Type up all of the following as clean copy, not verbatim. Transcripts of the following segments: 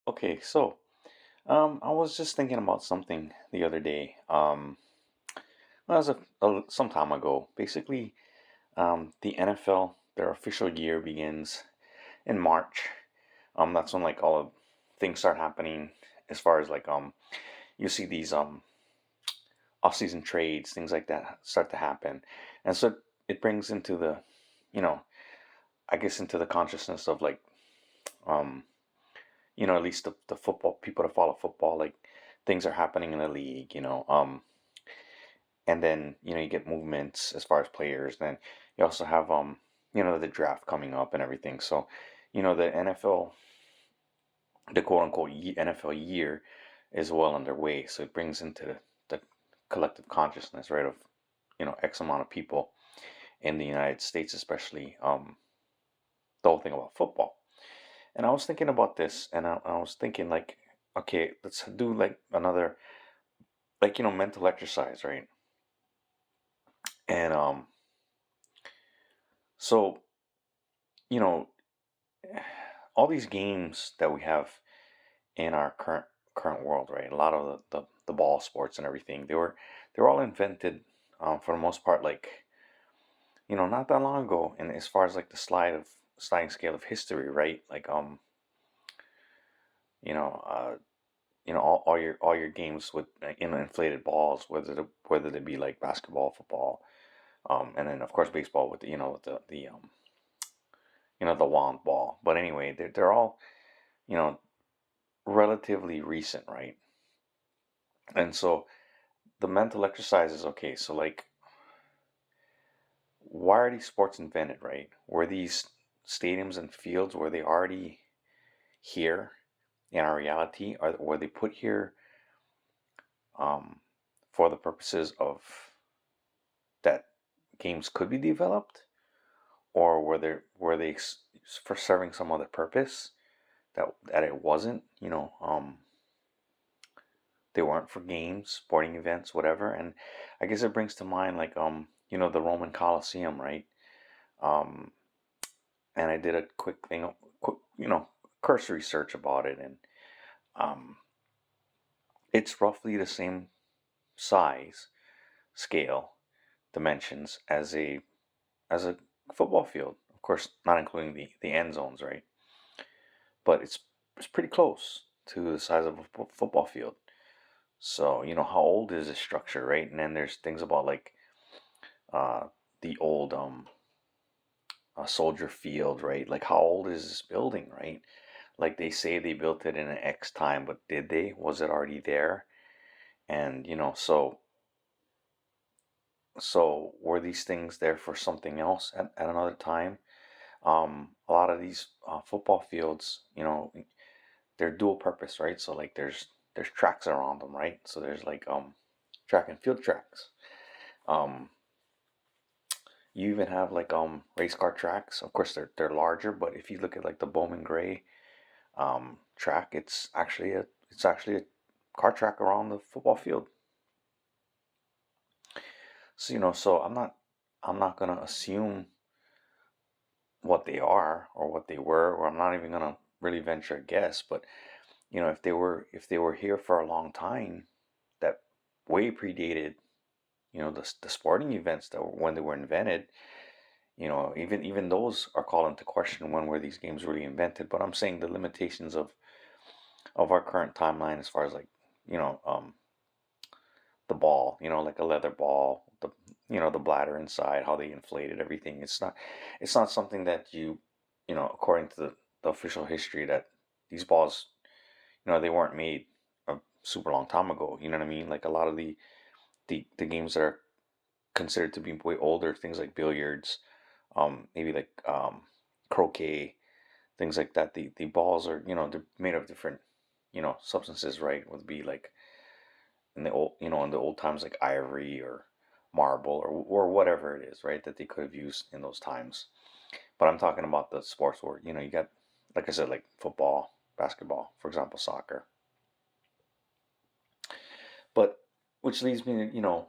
Okay, so I was just thinking about something the other day. Well, it was some time ago. Basically, the NFL, their official year begins in March. That's when like all of things start happening as far as like you see these off-season trades, things like that start to happen, and so it brings into the, you know, I guess into the consciousness of like um at least the football people that follow football, like things are happening in the league, and then you get movements as far as players. Then you also have the draft coming up and everything. So the NFL, the quote unquote NFL year is well underway. So it brings into the collective consciousness, right, of X amount of people in the United States, especially the whole thing about football. And I was thinking about this, and I was thinking like, okay, let's do like another, like, mental exercise, right? And so you know all these games that we have in our current world, right? A lot of the ball sports and everything, they were all invented, for the most part, like, not that long ago. And as far as like the sliding scale of history, right? Like you know uh all your games with inflated balls, whether they be like basketball, football, and then of course baseball with the wand ball. But anyway, they're all you know relatively recent, right? And so the mental exercise is, okay, so like, why are these sports invented, right? Were these stadiums and fields, were they already here in our reality, or were they put here um, for the purposes of that games could be developed, or were they for serving some other purpose that it wasn't, they weren't for games, sporting events, whatever. And I guess it brings to mind like the Roman Colosseum, right? Um, and I did a quick, cursory search about it, and um, it's roughly the same size, scale, dimensions as a football field. Of course, not including the end zones, right? But it's pretty close to the size of a football field. So how old is this structure, right? And then there's things about like uh, the old Soldier Field, right? Like, how old is this building, right? Like, they say they built it in an X time, but did they? Was it already there? And so were these things there for something else at another time? A lot of these football fields, they're dual purpose, right? So like there's tracks around them, right? So there's like track and field tracks. Um, you even have like race car tracks. Of course, they're larger, but if you look at like the Bowman Gray track, it's actually a car track around the football field. So so I'm not gonna assume what they are or what they were, or I'm not even gonna really venture a guess. But if they were here for a long time, that way predated the sporting events that were when they were invented. Even those are called into question. When were these games really invented? But I'm saying the limitations of our current timeline, as far as like the ball, like a leather ball, the bladder inside, how they inflated everything. It's not something that according to the official history, that these balls, they weren't made a super long time ago. You know what I mean? Like a lot of the games that are considered to be way older, things like billiards, maybe like croquet, things like that. The balls are, they're made of different, substances, right? Would be like in the old times, like ivory or marble or whatever it is, right? That they could have used in those times. But I'm talking about the sports where, you got, like I said, like football, basketball, for example, soccer. But which leads me to,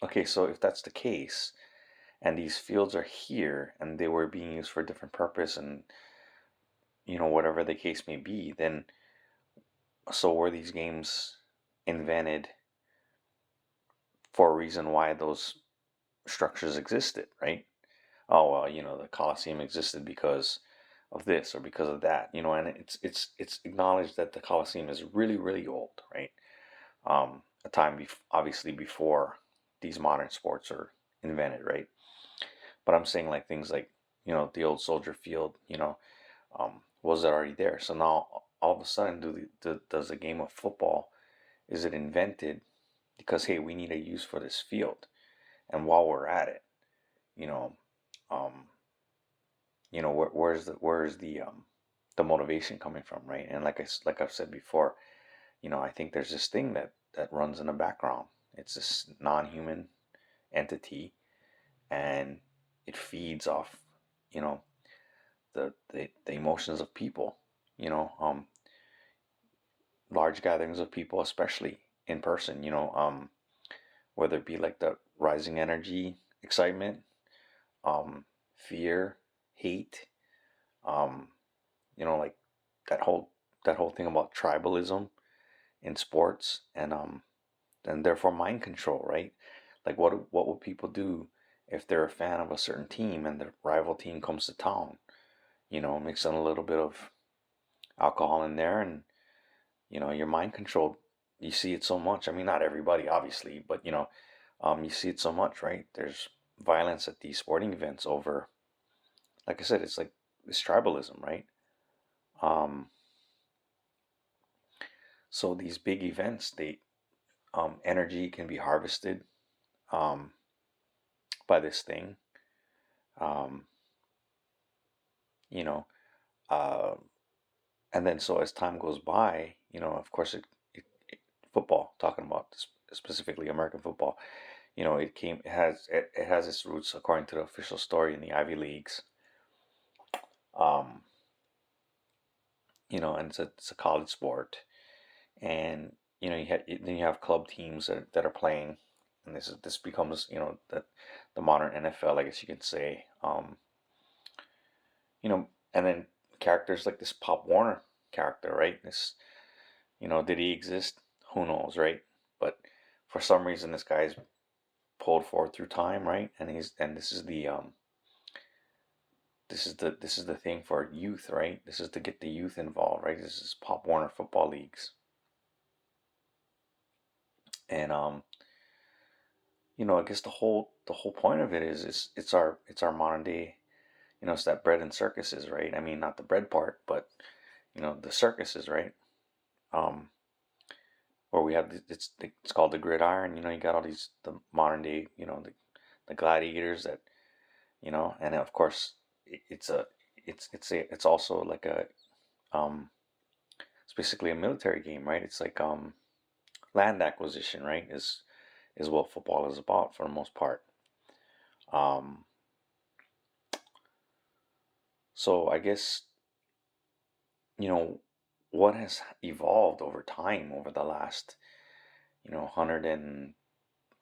okay, so if that's the case, and these fields are here and they were being used for a different purpose, and whatever the case may be, then so were these games invented for a reason why those structures existed, right? Oh well, the Colosseum existed because of this or because of that, and it's acknowledged that the Colosseum is really really old, right? A time obviously before these modern sports are invented, right? But I'm saying like things like the old Soldier Field, was it already there? So now all of a sudden, does the game of football, is it invented because hey, we need a use for this field, and while we're at it, you know, um, where's the motivation coming from, right? And like I've said before, I think there's this thing that runs in the background. It's this non-human entity, and it feeds off, you know, the emotions of people. You know, large gatherings of people, especially in person. Whether it be like the rising energy, excitement, um, fear, hate, um, like that whole that whole thing about tribalism in sports, and therefore mind control, right? Like what would people do if they're a fan of a certain team and the rival team comes to town? Mix in a little bit of alcohol in there, and your mind control. You see it so much. I mean, not everybody, obviously, but you see it so much, right? There's violence at these sporting events over, like I said, it's like this tribalism, right? Um, so these big events, they energy can be harvested um, by this thing. Um, you know, uh, and then so as time goes by, of course, football, talking about specifically American football, it has its roots according to the official story in the Ivy Leagues. Um, and it's a college sport, and then you have club teams that are playing, and this becomes the modern NFL, I guess you can say. And then characters like this Pop Warner character, right? Did he exist? Who knows, right? But for some reason, this guy's pulled forward through time, right? And this is the thing for youth, right? This is to get the youth involved, right? This is Pop Warner football leagues, and I guess the whole point of it is it's our modern day, it's that bread and circuses, right? I mean, not the bread part, but the circuses, right? Um, where we have it's called the gridiron. You got all the modern day, the gladiators that and of course it's also like it's basically a military game, right? It's like land acquisition, right? Is what football is about for the most part. Um, so I guess you know what has evolved over time over the last 100 and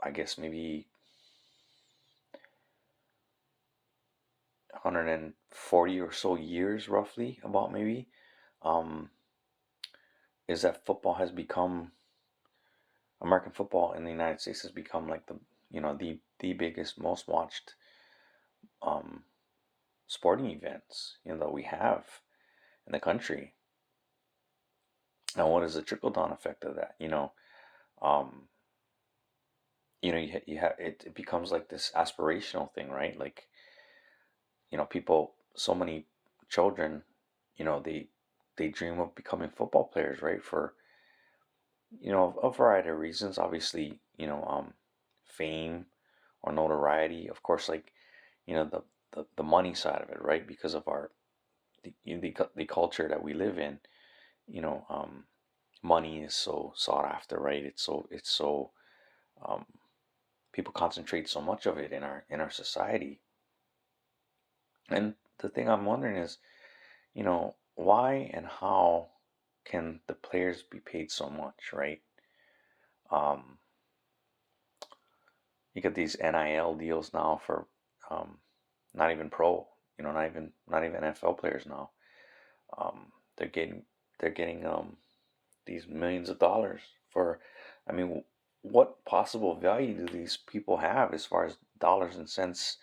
I guess maybe 140 or so years, roughly, about maybe, um, is that American football in the United States has become like the biggest, most watched um, sporting events that we have in the country. And what is the trickle down effect of that? Um, you have it becomes like this aspirational thing, right? Like people, so many children, they dream of becoming football players, right? For a variety of reasons. Obviously, fame or notoriety. Of course, like the money side of it, right? Because of the culture that we live in, you know, um, money is so sought after, right? It's so um, people concentrate so much of it in our society. And the thing I'm wondering is, why and how can the players be paid so much, right? Um, you get these NIL deals now for um, not even pro, not even NFL players now. They're getting these millions of dollars for. I mean, what possible value do these people have as far as dollars and cents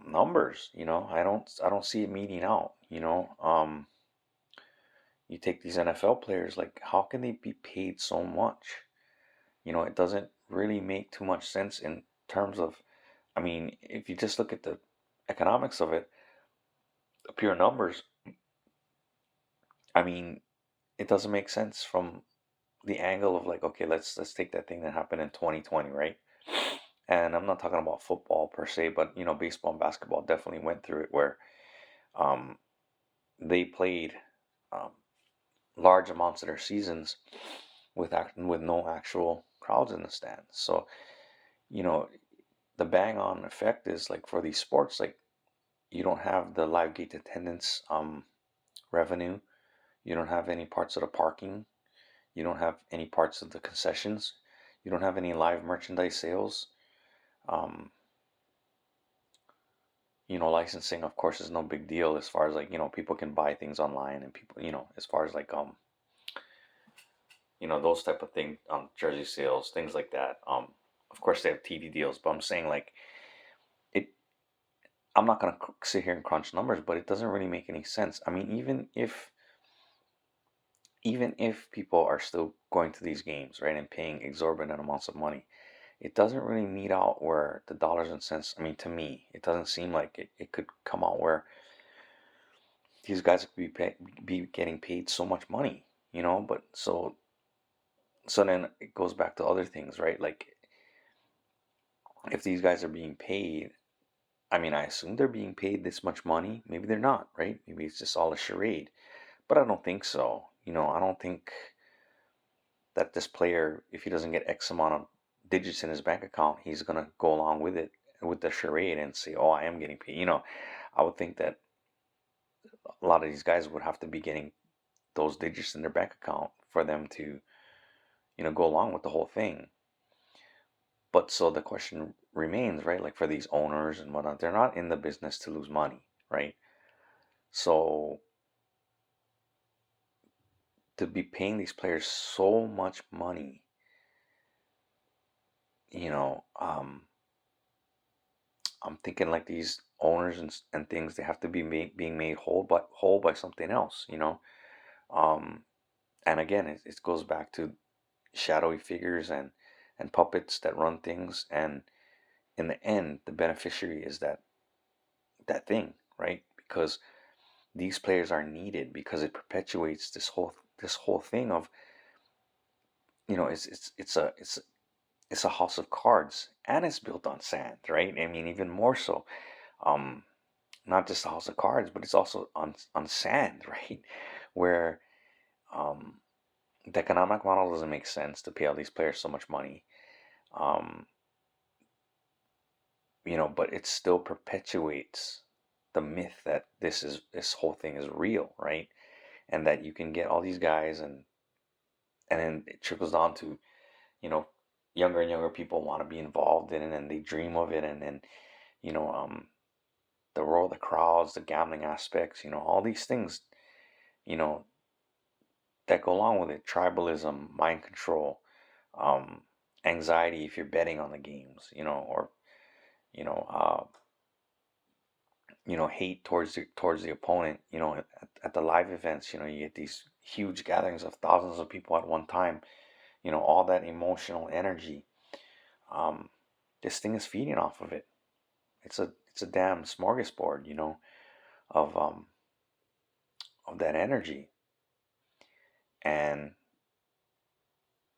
numbers? I don't see it meeting out. You take these NFL players, like how can they be paid so much? It doesn't really make too much sense in terms of, I mean, if you just look at the economics of it, the pure numbers, I mean, it doesn't make sense from the angle of like, okay, let's take that thing that happened in 2020, right? And I'm not talking about football per se, but baseball and basketball definitely went through it where um, they played um, large amounts of their seasons with no actual crowds in the stands. So you know the bang on effect is like for these sports, like you don't have the live gate attendance revenue, you don't have any parts of the parking, you don't have any parts of the concessions, you don't have any live merchandise sales. Um, licensing, of course, is no big deal as far as like people can buy things online and people as far as like those type of things, jersey sales, things like that. Of course they have TV deals, but I'm saying like it. I'm not gonna sit here and crunch numbers, but it doesn't really make any sense. I mean, even if people are still going to these games, right, and paying exorbitant amounts of money, it doesn't really meet out where the dollars and cents. I mean, to me, it doesn't seem like it could come out where these guys could be getting paid so much money, But so then it goes back to other things, right? Like if these guys are being paid, I mean, I assume they're being paid this much money. Maybe they're not, right? Maybe it's just all a charade. But I don't think so. I don't think that this player, if he doesn't get X amount of digits in his bank account, he's gonna go along with it with the charade and say, "Oh, I am getting paid." I would think that a lot of these guys would have to be getting those digits in their bank account for them to, go along with the whole thing. But so the question remains, right? Like for these owners and whatnot, they're not in the business to lose money, right? So to be paying these players so much money, you know, um, I'm thinking like these owners and things, they have to be being made whole by something else, Um, and again, it goes back to shadowy figures and puppets that run things, and in the end, the beneficiary is that thing, right? Because these players are needed because it perpetuates this whole thing of it's a house of cards and it's built on sand, right? I mean, even more so. Um, Not just a house of cards, but it's also on sand, right? Where um, the economic model doesn't make sense to pay all these players so much money. Um, but it still perpetuates the myth that this whole thing is real, right? And that you can get all these guys and then it trickles down to, you know, younger and younger people want to be involved in it and they dream of it and then, you know, the role of the crowds, the gambling aspects, all these things, you know, that go along with it, tribalism, mind control, um, anxiety if you're betting on the games, or you know, uh, hate towards the opponent. At the live events, you get these huge gatherings of thousands of people at one time. All that emotional energy. Um, this thing is feeding off of it. It's a damn smorgasbord, of of that energy, and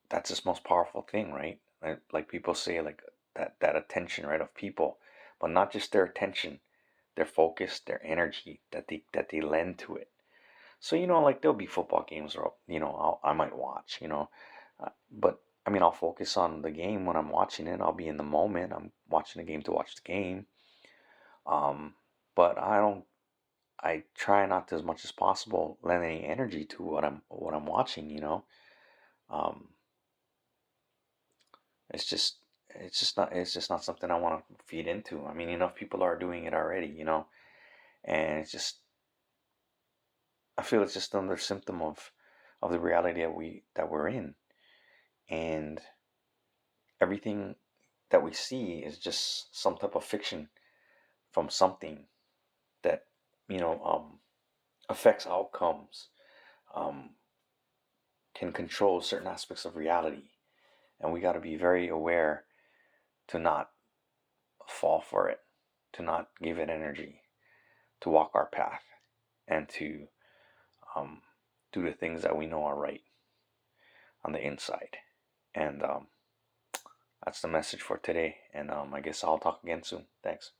that's its most powerful thing, right? Like people say, like that attention, right, of people, but not just their attention, their focus, their energy that they lend to it. So like there'll be football games, or I might watch, but I mean I'll focus on the game when I'm watching it. I'll be in the moment. I'm watching the game to watch the game. Um, but I don't. I try not to, as much as possible, lend any energy to what I'm watching. Um, It's just it's just not something I want to feed into. I mean, enough people are doing it already, and it's just I feel it's just another symptom of the reality that we're in, and everything that we see is just some type of fiction from something that you know affects outcomes, um, can control certain aspects of reality, and we got to be very aware to not fall for it, to not give it energy, to walk our path, and to um, do the things that we know are right on the inside. And that's the message for today. And I guess I'll talk again soon. Thanks.